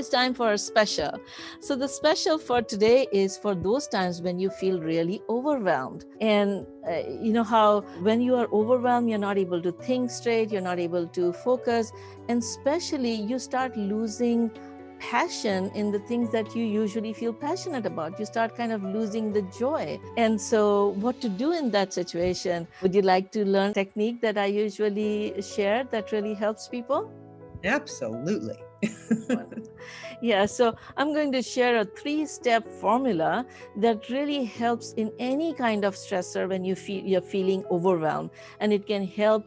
it's time for a special. So the special for today is for those times when you feel really overwhelmed. And you know how when you are overwhelmed, you're not able to think straight, you're not able to focus, and especially you start losing passion in the things that you usually feel passionate about. You start kind of losing the joy. And so what to do in that situation? Would you like to learn a technique that I usually share that really helps people? Absolutely. Yeah, so I'm going to share a 3-step formula that really helps in any kind of stressor when you're feeling overwhelmed, and it can help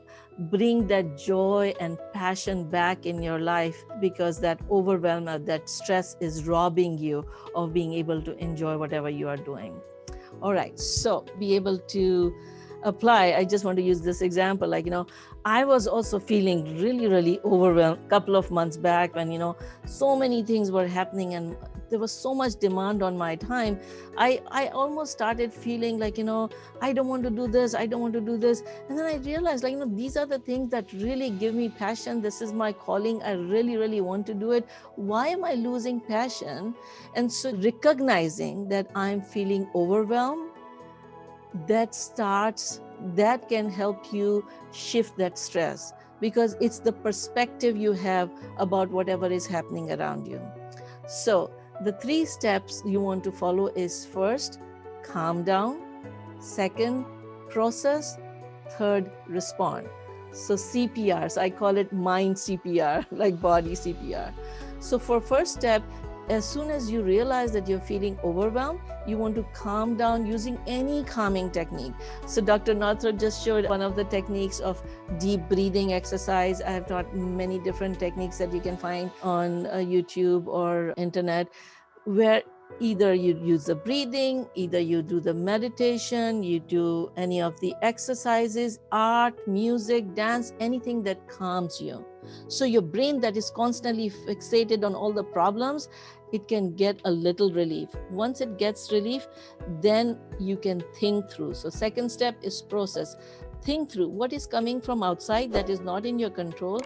bring that joy and passion back in your life, because that overwhelm or that stress is robbing you of being able to enjoy whatever you are doing. All right, so be able to apply. I just want to use this example. Like, I was also feeling really, really overwhelmed a couple of months back when, so many things were happening and there was so much demand on my time. I almost started feeling like, I don't want to do this. I don't want to do this. And then I realized, like, these are the things that really give me passion. This is my calling. I really, really want to do it. Why am I losing passion? And so recognizing that I'm feeling overwhelmed, that can help you shift that stress, because it's the perspective you have about whatever is happening around you. So the 3 steps you want to follow is: first, calm down; second, process; third, respond. So CPR, so I call it mind CPR, like body CPR. So for first step, as soon as you realize that you're feeling overwhelmed, you want to calm down using any calming technique. So Dr. Nathra just showed one of the techniques of deep breathing exercise. I have taught many different techniques that you can find on YouTube or internet, where either you use the breathing, either you do the meditation, you do any of the exercises, art, music, dance, anything that calms you. So your brain that is constantly fixated on all the problems, it can get a little relief. Once it gets relief, then you can think through. So second step is process. Think through what is coming from outside that is not in your control,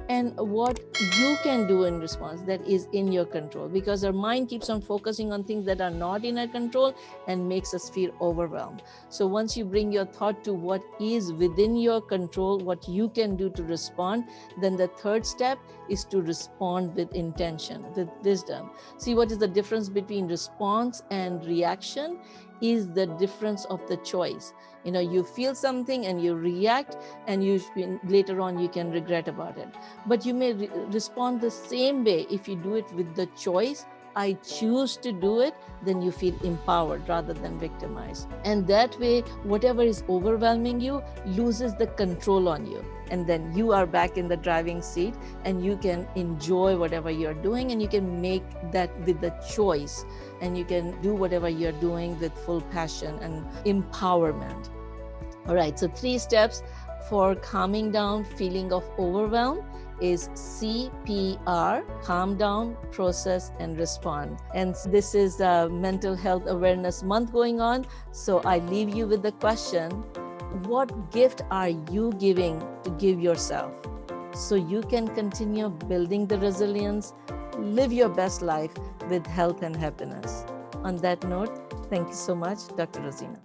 and what you can do in response that is in your control, because our mind keeps on focusing on things that are not in our control and makes us feel overwhelmed. So once you bring your thought to what is within your control, what you can do to respond, then the third step is to respond with intention, with wisdom. See, what is the difference between response and reaction is the difference of the choice. You feel something and you react, and later on you can regret about it. But you may respond the same way if you do it with the choice, I choose to do it, then you feel empowered rather than victimized. And that way, whatever is overwhelming you loses the control on you. And then you are back in the driving seat and you can enjoy whatever you're doing, and you can make that with the choice, and you can do whatever you're doing with full passion and empowerment. All right, so 3 steps for calming down feeling of overwhelm is CPR, calm down, process, and respond. And this is a Mental Health Awareness Month going on. So I leave you with the question: what gift are you giving to give yourself so you can continue building the resilience, live your best life with health and happiness? On that note, thank you so much, Dr. Rozina.